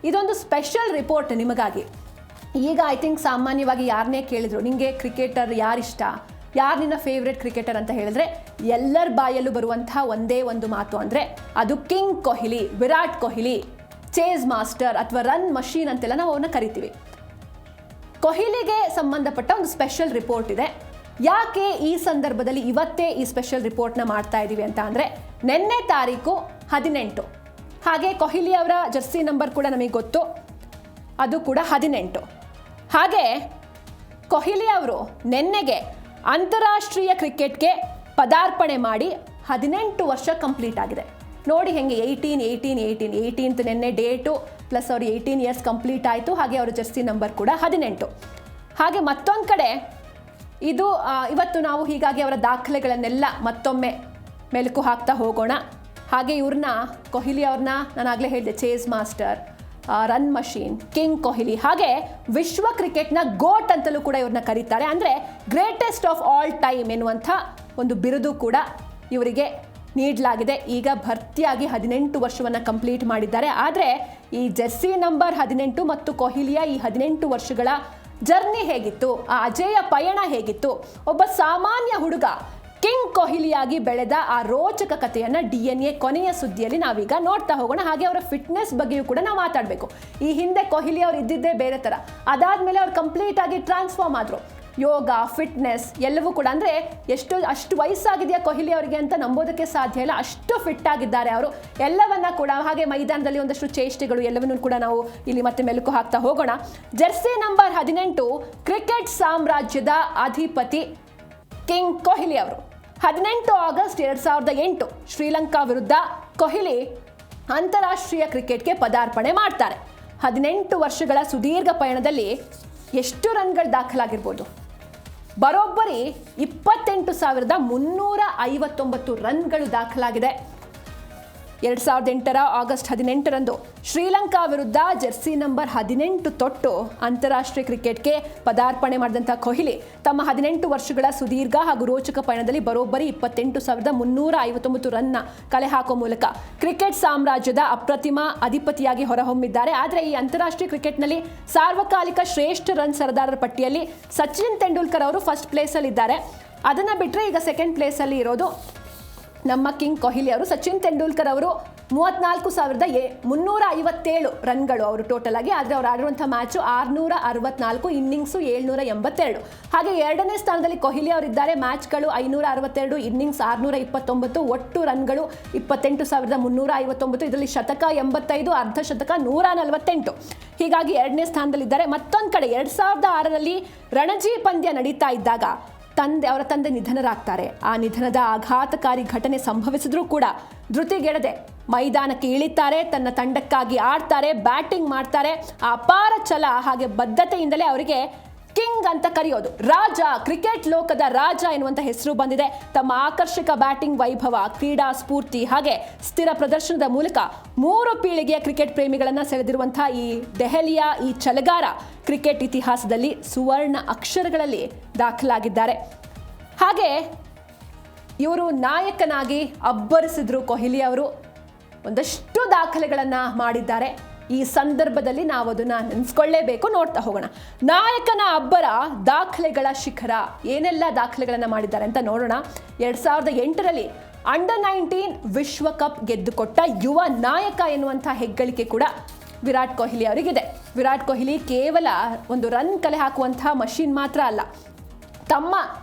ಇದೊಂದು special report ನಿಮಗಾಗಿ. ಈಗ ಐ ಥಿಂಕ್ ಸಾಮಾನ್ಯವಾಗಿ ಯಾರನ್ನೇ ಕೇಳಿದ್ರು ನಿಮಗೆ ಕ್ರಿಕೆಟರ್ ಯಾರಿಷ್ಟ, ಯಾರು ನಿನ್ನ ಫೇವ್ರೆಟ್ ಕ್ರಿಕೆಟರ್ ಅಂತ ಹೇಳಿದ್ರೆ ಎಲ್ಲರ ಬಾಯಲ್ಲೂ ಬರುವಂತಹ ಒಂದೇ ಒಂದು ಮಾತು ಅಂದರೆ ಅದು king Kohli, Virat Kohli, chase master ಅಥವಾ ರನ್ ಮಷೀನ್ ಅಂತೆಲ್ಲ ನಾವು ಅವನ್ನ ಕರಿತೀವಿ. ಕೊಹ್ಲಿಗೆ ಸಂಬಂಧಪಟ್ಟ ಒಂದು ಸ್ಪೆಷಲ್ ರಿಪೋರ್ಟ್ ಇದೆ. ಯಾಕೆ ಈ ಸಂದರ್ಭದಲ್ಲಿ ಇವತ್ತೇ ಈ ಸ್ಪೆಷಲ್ ರಿಪೋರ್ಟ್ನ ಮಾಡ್ತಾ ಇದ್ದೀವಿ ಅಂತ ಅಂದರೆ ನಿನ್ನೆ ತಾರೀಕು 18, ಹಾಗೆ ಕೊಹ್ಲಿ ಅವರ ಜರ್ಸಿ ನಂಬರ್ ಕೂಡ ನಮಗೆ ಗೊತ್ತು, ಅದು ಕೂಡ 18. ಹಾಗೆ ಕೊಹ್ಲಿ ಅವರು ನಿನ್ನೆಗೆ ಅಂತಾರಾಷ್ಟ್ರೀಯ ಕ್ರಿಕೆಟ್ಗೆ ಪದಾರ್ಪಣೆ ಮಾಡಿ 18 ವರ್ಷ ಕಂಪ್ಲೀಟ್ ಆಗಿದೆ. ನೋಡಿ ಹೆಂಗೆ 18th ನಿನ್ನೆ ಡೇಟು ಪ್ಲಸ್ ಅವ್ರು 18 ಇಯರ್ಸ್ ಕಂಪ್ಲೀಟ್ ಆಯಿತು. ಹಾಗೆ ಅವರ ಜರ್ಸಿ ನಂಬರ್ ಕೂಡ 18. ಹಾಗೆ ಮತ್ತೊಂದು ಕಡೆ ಇದು ಇವತ್ತು ನಾವು ಹೀಗಾಗಿ ಅವರ ದಾಖಲೆಗಳನ್ನೆಲ್ಲ ಮತ್ತೊಮ್ಮೆ ಮೆಲುಕು ಹಾಕ್ತಾ ಹೋಗೋಣ. ಹಾಗೆ ಇವ್ರನ್ನ ಕೊಹ್ಲಿ ಅವ್ರನ್ನ ನಾನು ಆಗಲೇ ಹೇಳಿದೆ, chase master, run machine, king Kohli, ಹಾಗೆ ವಿಶ್ವ ಕ್ರಿಕೆಟ್ನ ಗೋಟ್ ಅಂತಲೂ ಕೂಡ ಇವ್ರನ್ನ ಕರೀತಾರೆ. ಅಂದರೆ ಗ್ರೇಟೆಸ್ಟ್ ಆಫ್ ಆಲ್ ಟೈಮ್ ಎನ್ನುವಂಥ ಒಂದು ಬಿರುದು ಕೂಡ ಇವರಿಗೆ ನೀಡಲಾಗಿದೆ. ಈಗ ಭರ್ತಿಯಾಗಿ 18 ವರ್ಷವನ್ನು ಕಂಪ್ಲೀಟ್ ಮಾಡಿದ್ದಾರೆ. ಆದರೆ ಈ ಜೆರ್ಸಿ ನಂಬರ್ 18 ಮತ್ತು ಕೊಹ್ಲಿಯ ಈ 18 ವರ್ಷಗಳ ಜರ್ನಿ ಹೇಗಿತ್ತು, ಆ ಅಜೇಯ ಪಯಣ ಹೇಗಿತ್ತು, ಒಬ್ಬ ಸಾಮಾನ್ಯ ಹುಡುಗ ಕಿಂಗ್ ಕೊಹ್ಲಿಯಾಗಿ ಬೆಳೆದ ಆ ರೋಚಕ ಕಥೆಯನ್ನು DNA ಕೊನೆಯ ಸುದ್ದಿಯಲ್ಲಿ ನಾವೀಗ ನೋಡ್ತಾ ಹೋಗೋಣ. ಹಾಗೆ ಅವರ ಫಿಟ್ನೆಸ್ ಬಗ್ಗೆಯೂ ಕೂಡ ನಾವು ಮಾತಾಡಬೇಕು. ಈ ಹಿಂದೆ ಕೊಹ್ಲಿ ಅವರು ಇದ್ದಿದ್ದೇ ಬೇರೆ ಥರ, ಅದಾದಮೇಲೆ ಅವ್ರು ಕಂಪ್ಲೀಟ್ ಆಗಿ ಟ್ರಾನ್ಸ್ಫಾರ್ಮ್ ಆದರು. ಯೋಗ, ಫಿಟ್ನೆಸ್ ಎಲ್ಲವೂ ಕೂಡ, ಅಂದರೆ ಅಷ್ಟು ವಯಸ್ಸಾಗಿದೆಯಾ ಕೊಹ್ಲಿ ಅವರಿಗೆ ಅಂತ ನಂಬೋದಕ್ಕೆ ಸಾಧ್ಯ ಇಲ್ಲ, ಅಷ್ಟು ಫಿಟ್ ಆಗಿದ್ದಾರೆ ಅವರು. ಎಲ್ಲವನ್ನ ಕೂಡ ಹಾಗೆ ಮೈದಾನದಲ್ಲಿ ಒಂದಷ್ಟು ಚೇಷ್ಟೆಗಳು ಎಲ್ಲವನ್ನೂ ಕೂಡ ನಾವು ಇಲ್ಲಿ ಮತ್ತೆ ಮೆಲುಕು ಹಾಕ್ತಾ ಹೋಗೋಣ. ಜೆರ್ಸಿ ನಂಬರ್ 18 ಕ್ರಿಕೆಟ್ ಸಾಮ್ರಾಜ್ಯದ ಅಧಿಪತಿ ಕಿಂಗ್ ಕೊಹ್ಲಿ ಅವರು. 18 ಆಗಸ್ಟ್ 2008 ಶ್ರೀಲಂಕಾ ವಿರುದ್ಧ ಕೊಹ್ಲಿ ಅಂತಾರಾಷ್ಟ್ರೀಯ ಕ್ರಿಕೆಟ್ಗೆ ಪದಾರ್ಪಣೆ ಮಾಡ್ತಾರೆ. 18 ವರ್ಷಗಳ ಸುದೀರ್ಘ ಪಯಣದಲ್ಲಿ ಎಷ್ಟು ರನ್ಗಳು ದಾಖಲಾಗಿರ್ಬೋದು? ಬರೋಬ್ಬರಿ 28,359 ರನ್ಗಳು ದಾಖಲಾಗಿದೆ. 2008 ಆಗಸ್ಟ್ 18ರಂದು ಶ್ರೀಲಂಕಾ ವಿರುದ್ಧ ಜೆರ್ಸಿ ನಂಬರ್ 18 ತೊಟ್ಟು ಅಂತಾರಾಷ್ಟ್ರೀಯ ಕ್ರಿಕೆಟ್ಗೆ ಪದಾರ್ಪಣೆ ಮಾಡಿದಂಥ ಕೊಹ್ಲಿ ತಮ್ಮ 18 ವರ್ಷಗಳ ಸುದೀರ್ಘ ಹಾಗೂ ರೋಚಕ ಪಯಣದಲ್ಲಿ ಬರೋಬ್ಬರಿ 28,359 ರನ್ನ ಕಲೆ ಹಾಕುವ ಮೂಲಕ ಕ್ರಿಕೆಟ್ ಸಾಮ್ರಾಜ್ಯದ ಅಪ್ರತಿಮ ಅಧಿಪತಿಯಾಗಿ ಹೊರಹೊಮ್ಮಿದ್ದಾರೆ. ಆದರೆ ಈ ಅಂತಾರಾಷ್ಟ್ರೀಯ ಕ್ರಿಕೆಟ್ನಲ್ಲಿ ಸಾರ್ವಕಾಲಿಕ ಶ್ರೇಷ್ಠ ರನ್ ಸರದಾರರ ಪಟ್ಟಿಯಲ್ಲಿ ಸಚಿನ್ ತೆಂಡೂಲ್ಕರ್ ಅವರು ಫಸ್ಟ್ ಪ್ಲೇಸಲ್ಲಿದ್ದಾರೆ. ಅದನ್ನು ಬಿಟ್ಟರೆ ಈಗ ಸೆಕೆಂಡ್ ಪ್ಲೇಸಲ್ಲಿ ಇರೋದು ನಮ್ಮ ಕಿಂಗ್ ಕೊಹ್ಲಿ ಅವರು. ಸಚಿನ್ ತೆಂಡೂಲ್ಕರ್ ಅವರು 34,357 ರನ್ಗಳು ಅವರು ಟೋಟಲ್ ಆಗಿ. ಆದರೆ ಅವರು ಆಡಿರುವಂಥ ಮ್ಯಾಚು 664, ಇನ್ನಿಂಗ್ಸು 782. ಹಾಗೆ ಎರಡನೇ ಸ್ಥಾನದಲ್ಲಿ ಕೊಹ್ಲಿ ಅವರಿದ್ದಾರೆ. ಮ್ಯಾಚ್ಗಳು 562, ಇನ್ನಿಂಗ್ಸ್ 629, ಒಟ್ಟು ರನ್ಗಳು 28,359. ಇದರಲ್ಲಿ ಶತಕ 85, ಅರ್ಧ ಶತಕ 148. ಹೀಗಾಗಿ ಎರಡನೇ ಸ್ಥಾನದಲ್ಲಿದ್ದಾರೆ. ಮತ್ತೊಂದು ಕಡೆ 2006ರಲ್ಲಿ ರಣಜಿ ಪಂದ್ಯ ನಡೀತಾ ಇದ್ದಾಗ ಅವರ ತಂದೆ ನಿಧನರಾಗ್ತಾರೆ. ಆ ನಿಧನದ ಆಘಾತಕಾರಿ ಘಟನೆ ಸಂಭವಿಸಿದ್ರೂ ಕೂಡ ಧೃತಿಗೆಡದೆ ಮೈದಾನಕ್ಕೆ ಇಳಿತಾರೆ, ತನ್ನ ತಂಡಕ್ಕಾಗಿ ಆಡ್ತಾರೆ, ಬ್ಯಾಟಿಂಗ್ ಮಾಡ್ತಾರೆ. ಆ ಅಪಾರ ಛಲ ಹಾಗೆ ಬದ್ಧತೆಯಿಂದಲೇ ಅವರಿಗೆ ಕಿಂಗ್ ಅಂತ ಕರೆಯೋದು, ರಾಜ, ಕ್ರಿಕೆಟ್ ಲೋಕದ ರಾಜ ಎನ್ನುವಂಥ ಹೆಸರು ಬಂದಿದೆ. ತಮ್ಮ ಆಕರ್ಷಕ ಬ್ಯಾಟಿಂಗ್ ವೈಭವ, ಕ್ರೀಡಾ ಸ್ಫೂರ್ತಿ ಹಾಗೆ ಸ್ಥಿರ ಪ್ರದರ್ಶನದ ಮೂಲಕ 3 ಪೀಳಿಗೆಯ ಕ್ರಿಕೆಟ್ ಪ್ರೇಮಿಗಳನ್ನು ಸೆಳೆದಿರುವಂಥ ಈ ದೆಹಲಿಯ ಈ ಛಲಗಾರ ಕ್ರಿಕೆಟ್ ಇತಿಹಾಸದಲ್ಲಿ ಸುವರ್ಣ ಅಕ್ಷರಗಳಲ್ಲಿ ದಾಖಲಾಗಿದ್ದಾರೆ. ಹಾಗೆ ಇವರು ನಾಯಕನಾಗಿ ಅಬ್ಬರಿಸಿದ್ರು ಕೊಹ್ಲಿ ಅವರು. ಒಂದಷ್ಟು ದಾಖಲೆಗಳನ್ನು ಮಾಡಿದ್ದಾರೆ. ಈ ಸಂದರ್ಭದಲ್ಲಿ ನಾವು ಅದನ್ನು ನೆನೆಸ್ಕೊಳ್ಳೇಬೇಕು. ನೋಡ್ತಾ ಹೋಗೋಣ. ನಾಯಕನ ಅಬ್ಬರ, ದಾಖಲೆಗಳ ಶಿಖರ, ಏನೆಲ್ಲ ದಾಖಲೆಗಳನ್ನು ಮಾಡಿದ್ದಾರೆ ಅಂತ ನೋಡೋಣ. 2008ರಲ್ಲಿ ಅಂಡರ್-19 ವಿಶ್ವಕಪ್ ಗೆದ್ದುಕೊಟ್ಟ ಯುವ ನಾಯಕ ಎನ್ನುವಂಥ ಹೆಗ್ಗಳಿಕೆ ಕೂಡ ವಿರಾಟ್ ಕೊಹ್ಲಿ ಅವರಿಗಿದೆ. ವಿರಾಟ್ ಕೊಹ್ಲಿ ಕೇವಲ ಒಂದು ರನ್ ಕಲೆ ಹಾಕುವಂಥ ಮಷೀನ್ ಮಾತ್ರ ಅಲ್ಲ, ತಮ್ಮ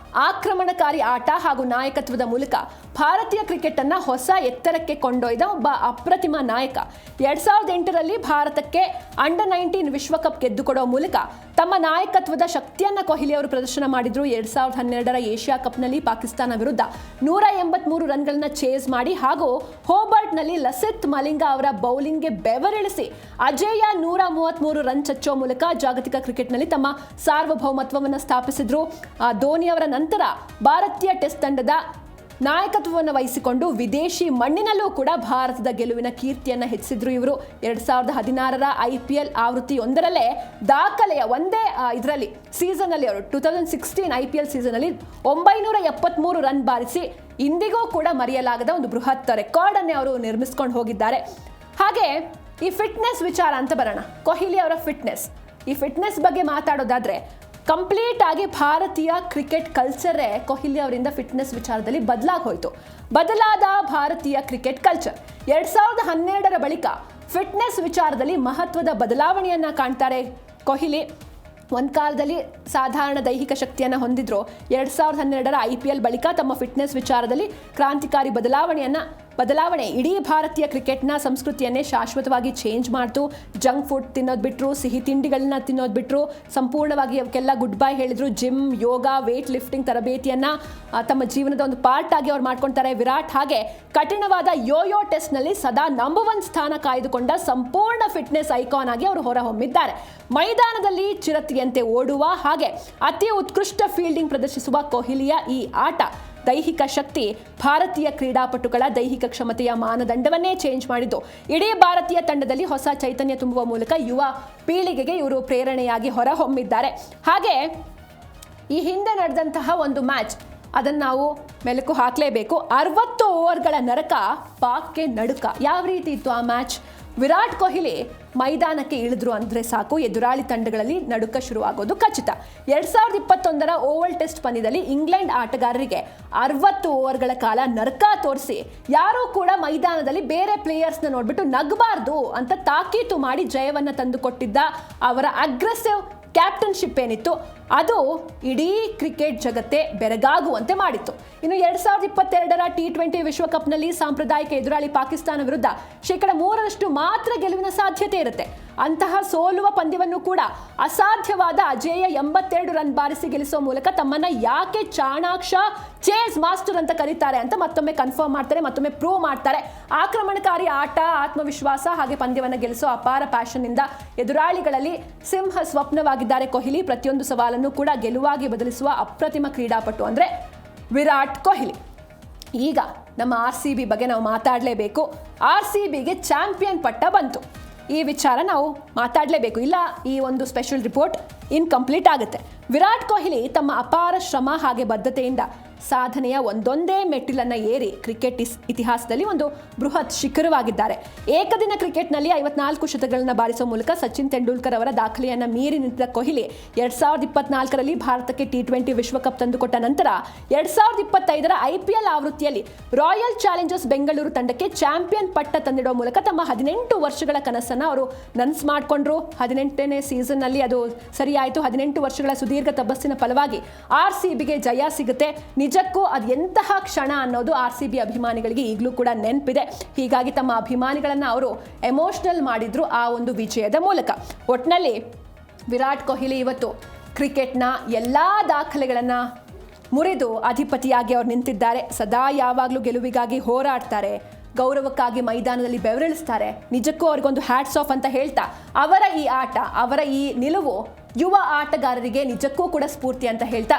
ಆಕ್ರಮಣಕಾರಿ ಆಟ ಹಾಗೂ ನಾಯಕತ್ವದ ಮೂಲಕ ಭಾರತೀಯ ಕ್ರಿಕೆಟನ್ನು ಹೊಸ ಎತ್ತರಕ್ಕೆ ಕೊಂಡೊಯ್ದ ಒಬ್ಬ ಅಪ್ರತಿಮ ನಾಯಕ. 2008ರಲ್ಲಿ ಭಾರತಕ್ಕೆ ಅಂಡರ್-19 ವಿಶ್ವಕಪ್ ಗೆದ್ದುಕೊಡೋ ಮೂಲಕ ತಮ್ಮ ನಾಯಕತ್ವದ ಶಕ್ತಿಯನ್ನು ಕೊಹ್ಲಿ ಅವರು ಪ್ರದರ್ಶನ ಮಾಡಿದ್ರು. 2012ರ ಏಷ್ಯಾ ಕಪ್ನಲ್ಲಿ ಪಾಕಿಸ್ತಾನ ವಿರುದ್ಧ 183 ರನ್ಗಳನ್ನ ಚೇಸ್ ಮಾಡಿ ಹಾಗೂ ಹೋಬರ್ಟ್ನಲ್ಲಿ ಲಸಿತ್ ಮಲಿಂಗಾ ಅವರ ಬೌಲಿಂಗ್ಗೆ ಬೆವರಿಳಿಸಿ ಅಜೇಯ 133 ರನ್ ಚಚ್ಚೋ ಮೂಲಕ ಜಾಗತಿಕ ಕ್ರಿಕೆಟ್ನಲ್ಲಿ ತಮ್ಮ ಸಾರ್ವಭೌಮತ್ವವನ್ನು ಸ್ಥಾಪಿಸಿದ್ರು. ಧೋನಿ ಅವರ ನಂತರ ಭಾರತೀಯ ಟೆಸ್ಟ್ ತಂಡದ ನಾಯಕತ್ವವನ್ನು ವಹಿಸಿಕೊಂಡು ವಿದೇಶಿ ಮಣ್ಣಿನಲ್ಲೂ ಕೂಡ ಭಾರತದ ಗೆಲುವಿನ ಕೀರ್ತಿಯನ್ನು ಹೆಚ್ಚಿಸಿದ್ರು ಇವರು. 2016ರ IPL ಆವೃತ್ತಿ ಒಂದರಲ್ಲೇ ದಾಖಲೆಯ ಒಂದೇ ಇದರಲ್ಲಿ ಸೀಸನ್ನಲ್ಲಿ ಅವರು 2016 IPL ಸೀಸನ್ನಲ್ಲಿ 973 ರನ್ ಬಾರಿಸಿ ಇಂದಿಗೂ ಕೂಡ ಮರೆಯಲಾಗದ ಒಂದು ಬೃಹತ್ ರೆಕಾರ್ಡ್ ಅನ್ನೇ ಅವರು ನಿರ್ಮಿಸಿಕೊಂಡು ಹೋಗಿದ್ದಾರೆ. ಹಾಗೆ ಈ ಫಿಟ್ನೆಸ್ ವಿಚಾರ ಅಂತ ಬರೋಣ. ಕೊಹ್ಲಿ ಅವರ ಈ ಫಿಟ್ನೆಸ್ ಬಗ್ಗೆ ಮಾತಾಡೋದಾದ್ರೆ ಕಂಪ್ಲೀಟ್ ಆಗಿ ಭಾರತೀಯ ಕ್ರಿಕೆಟ್ ಕಲ್ಚರೇ ಕೊಹ್ಲಿ ಅವರಿಂದ ಫಿಟ್ನೆಸ್ ವಿಚಾರದಲ್ಲಿ ಬದಲಾದ ಭಾರತೀಯ ಕ್ರಿಕೆಟ್ ಕಲ್ಚರ್ 2012ರ ಬಳಿಕ ಫಿಟ್ನೆಸ್ ವಿಚಾರದಲ್ಲಿ ಮಹತ್ವದ ಬದಲಾವಣೆಯನ್ನ ಕಾಣ್ತಾರೆ ಕೊಹ್ಲಿ. ಒಂದು ಕಾಲದಲ್ಲಿ ಸಾಧಾರಣ ದೈಹಿಕ ಶಕ್ತಿಯನ್ನು ಹೊಂದಿದ್ರು. 2012ರ IPL ಬಳಿಕ ತಮ್ಮ ಫಿಟ್ನೆಸ್ ವಿಚಾರದಲ್ಲಿ ಕ್ರಾಂತಿಕಾರಿ ಬದಲಾವಣೆ ಇಡೀ ಭಾರತೀಯ ಕ್ರಿಕೆಟ್ನ ಸಂಸ್ಕೃತಿಯನ್ನೇ ಶಾಶ್ವತವಾಗಿ ಚೇಂಜ್ ಮಾಡ್ತು. ಜಂಕ್ ಫುಡ್ ತಿನ್ನೋದು ಬಿಟ್ಟರು, ಸಿಹಿ ತಿಂಡಿಗಳನ್ನ ತಿನ್ನೋದು ಬಿಟ್ಟರು, ಸಂಪೂರ್ಣವಾಗಿ ಅವಕ್ಕೆಲ್ಲ ಗುಡ್ ಬೈ ಹೇಳಿದ್ರು. ಜಿಮ್, ಯೋಗ, ವೇಟ್ ಲಿಫ್ಟಿಂಗ್ ತರಬೇತಿಯನ್ನು ತಮ್ಮ ಜೀವನದ ಒಂದು ಪಾರ್ಟ್ ಆಗಿ ಅವ್ರು ಮಾಡ್ಕೊಳ್ತಾರೆ. ವಿರಾಟ್ ಹಾಗೆ ಕಠಿಣವಾದ ಯೋಯೋ ಟೆಸ್ಟ್ನಲ್ಲಿ ಸದಾ ನಂಬರ್ 1 ಸ್ಥಾನ ಕಾಯ್ದುಕೊಂಡ ಸಂಪೂರ್ಣ ಫಿಟ್ನೆಸ್ ಐಕಾನ್ ಆಗಿ ಅವರು ಹೊರಹೊಮ್ಮಿದ್ದಾರೆ. ಮೈದಾನದಲ್ಲಿ ಚಿರತೆಯಂತೆ ಓಡುವ ಹಾಗೆ ಅತಿ ಉತ್ಕೃಷ್ಟ ಫೀಲ್ಡಿಂಗ್ ಪ್ರದರ್ಶಿಸುವ ಕೊಹ್ಲಿಯ ಈ ಆಟ ದೈಹಿಕ ಶಕ್ತಿ ಭಾರತೀಯ ಕ್ರೀಡಾಪಟುಗಳ ದೈಹಿಕ ಕ್ಷಮತೆಯ ಮಾನದಂಡವನ್ನೇ ಚೇಂಜ್ ಮಾಡಿದ್ದು. ಇಡೀ ಭಾರತೀಯ ತಂಡದಲ್ಲಿ ಹೊಸ ಚೈತನ್ಯ ತುಂಬುವ ಮೂಲಕ ಯುವ ಪೀಳಿಗೆಗೆ ಇವರು ಪ್ರೇರಣೆಯಾಗಿ ಹೊರಹೊಮ್ಮಿದ್ದಾರೆ. ಹಾಗೆ ಈ ಹಿಂದೆ ನಡೆದಂತಹ ಒಂದು ಮ್ಯಾಚ್ ಅದನ್ನು ನಾವು ಮೆಲುಕು ಹಾಕಲೇಬೇಕು. 60 ಓವರ್ಗಳ ನರಕ, ಪಾಕ್ಗೆ ನಡುಕ. ಯಾವ ರೀತಿ ಇತ್ತು ಆ ಮ್ಯಾಚ್? ವಿರಾಟ್ ಕೊಹ್ಲಿ ಮೈದಾನಕ್ಕೆ ಇಳಿದ್ರು ಅಂದರೆ ಸಾಕು, ಎದುರಾಳಿ ತಂಡಗಳಲ್ಲಿ ನಡುಕ ಶುರುವಾಗೋದು ಖಚಿತ. 2021ರ ಓವಲ್ ಟೆಸ್ಟ್ ಪಂದ್ಯದಲ್ಲಿ ಇಂಗ್ಲೆಂಡ್ ಆಟಗಾರರಿಗೆ 60 ಓವರ್ಗಳ ಕಾಲ ನರಕ ತೋರಿಸಿ ಯಾರೂ ಕೂಡ ಮೈದಾನದಲ್ಲಿ ಬೇರೆ ಪ್ಲೇಯರ್ಸ್ನ ನೋಡ್ಬಿಟ್ಟು ನಗಬಾರ್ದು ಅಂತ ತಾಕೀತು ಮಾಡಿ ಜಯವನ್ನು ತಂದುಕೊಟ್ಟಿದ್ದ ಅವರ ಅಗ್ರೆಸಿವ್ ಕ್ಯಾಪ್ಟನ್ಶಿಪ್ ಏನಿತ್ತು ಅದು ಇಡೀ ಕ್ರಿಕೆಟ್ ಜಗತ್ತೇ ಬೆರಗಾಗುವಂತೆ ಮಾಡಿತ್ತು. ಇನ್ನು 2022ರ T20 ವಿಶ್ವಕಪ್ನಲ್ಲಿ ಸಾಂಪ್ರದಾಯಿಕ ಎದುರಾಳಿ ಪಾಕಿಸ್ತಾನ ವಿರುದ್ಧ 3% ಮಾತ್ರ ಗೆಲುವಿನ ಸಾಧ್ಯತೆ ಇರುತ್ತೆ. ಅಂತಹ ಸೋಲುವ ಪಂದ್ಯವನ್ನು ಕೂಡ ಅಸಾಧ್ಯವಾದ ಅಜೇಯ 82 ರನ್ ಬಾರಿಸಿ ಗೆಲ್ಲಿಸುವ ಮೂಲಕ ತಮ್ಮನ್ನ ಯಾಕೆ ಚಾಣಾಕ್ಷ ಚೇಸ್ ಮಾಸ್ಟರ್ ಅಂತ ಕರೀತಾರೆ ಅಂತ ಮತ್ತೊಮ್ಮೆ ಕನ್ಫರ್ಮ್ ಮಾಡ್ತಾರೆ, ಮತ್ತೊಮ್ಮೆ ಪ್ರೂವ್ ಮಾಡ್ತಾರೆ. ಆಕ್ರಮಣಕಾರಿ ಆಟ, ಆತ್ಮವಿಶ್ವಾಸ ಹಾಗೆ ಪಂದ್ಯವನ್ನು ಗೆಲ್ಲಿಸೋ ಅಪಾರ ಪ್ಯಾಷನ್ ಇಂದ ಎದುರಾಳಿಗಳಲ್ಲಿ ಸಿಂಹ ಸ್ವಪ್ನವಾಗಿದ್ದಾರೆ ಕೊಹ್ಲಿ. ಪ್ರತಿಯೊಂದು ಸವಾಲನ್ನು ಕೂಡ ಗೆಲುವಾಗಿ ಬದಲಿಸುವ ಅಪ್ರತಿಮ ಕ್ರೀಡಾಪಟು ಅಂದ್ರೆ ವಿರಾಟ್ ಕೊಹ್ಲಿ. ಈಗ ನಮ್ಮ RCB ಬಗ್ಗೆ ನಾವು ಮಾತಾಡಲೇಬೇಕು. RCBಗೆ ಚಾಂಪಿಯನ್ ಪಟ್ಟ ಬಂತು. ಈ ವಿಚಾರ ನಾವು ಮಾತಾಡಲೇಬೇಕು, ಇಲ್ಲ ಈ ಒಂದು ಸ್ಪೆಷಲ್ ರಿಪೋರ್ಟ್ ಇನ್ಕಂಪ್ಲೀಟ್ ಆಗುತ್ತೆ. ವಿರಾಟ್ ಕೊಹ್ಲಿ ತಮ್ಮ ಅಪಾರ ಶ್ರಮ ಹಾಗೆ ಬದ್ಧತೆಯಿಂದ ಸಾಧನೆಯ ಒಂದೊಂದೇ ಮೆಟ್ಟಿಲನ್ನು ಏರಿ ಕ್ರಿಕೆಟ್ ಇತಿಹಾಸದಲ್ಲಿ ಒಂದು ಬೃಹತ್ ಶಿಖರವಾಗಿದ್ದಾರೆ. ಏಕದಿನ ಕ್ರಿಕೆಟ್ನಲ್ಲಿ 54 ಶತಕಗಳನ್ನು ಬಾರಿಸುವ ಮೂಲಕ ಸಚಿನ್ ತೆಂಡೂಲ್ಕರ್ ಅವರ ದಾಖಲೆಯನ್ನು ಮೀರಿ ನಿಂತಿದ್ದ ಕೊಹ್ಲಿ 2024ರಲ್ಲಿ ಭಾರತಕ್ಕೆ T20 ವಿಶ್ವಕಪ್ ತಂದುಕೊಟ್ಟ ನಂತರ 2025ರ IPL ಆವೃತ್ತಿಯಲ್ಲಿ ರಾಯಲ್ ಚಾಲೆಂಜರ್ಸ್ ಬೆಂಗಳೂರು ತಂಡಕ್ಕೆ ಚಾಂಪಿಯನ್ ಪಟ್ಟ ತಂದಿಡುವ ಮೂಲಕ ತಮ್ಮ 18 ವರ್ಷಗಳ ಕನಸನ್ನು ಅವರು ನನಸು ಮಾಡಿಕೊಂಡ್ರು. 18ನೇ ಸೀಸನ್ನಲ್ಲಿ ಅದು ಸರಿಯಾಯಿತು. 18 ವರ್ಷಗಳ ಸುದೀರ್ಘ ತಪಸ್ಸಿನ ಫಲವಾಗಿ RCBಗೆ ಜಯ ಸಿಗುತ್ತೆ. ನಿಜಕ್ಕೂ ಅದು ಎಂತಹ ಕ್ಷಣ ಅನ್ನೋದು RCB ಅಭಿಮಾನಿಗಳಿಗೆ ಈಗಲೂ ಕೂಡ ನೆನಪಿದೆ. ಹೀಗಾಗಿ ತಮ್ಮ ಅಭಿಮಾನಿಗಳನ್ನು ಅವರು ಎಮೋಷನಲ್ ಮಾಡಿದ್ರು ಆ ಒಂದು ವಿಜಯದ ಮೂಲಕ. ಒಟ್ಟಿನಲ್ಲಿ ವಿರಾಟ್ ಕೊಹ್ಲಿ ಇವತ್ತು ಕ್ರಿಕೆಟ್ನ ಎಲ್ಲ ದಾಖಲೆಗಳನ್ನು ಮುರಿದು ಅಧಿಪತಿಯಾಗಿ ಅವರು ನಿಂತಿದ್ದಾರೆ. ಸದಾ ಯಾವಾಗಲೂ ಗೆಲುವಿಗಾಗಿ ಹೋರಾಡ್ತಾರೆ, ಗೌರವಕ್ಕಾಗಿ ಮೈದಾನದಲ್ಲಿ ಬೆವರಿಳಿಸ್ತಾರೆ. ನಿಜಕ್ಕೂ ಅವ್ರಿಗೊಂದು ಹ್ಯಾಟ್ಸ್ ಆಫ್ ಅಂತ ಹೇಳ್ತಾ ಅವರ ಈ ಆಟ, ಅವರ ಈ ನಿಲುವು ಯುವ ಆಟಗಾರರಿಗೆ ನಿಜಕ್ಕೂ ಕೂಡ ಸ್ಫೂರ್ತಿ ಅಂತ ಹೇಳ್ತಾ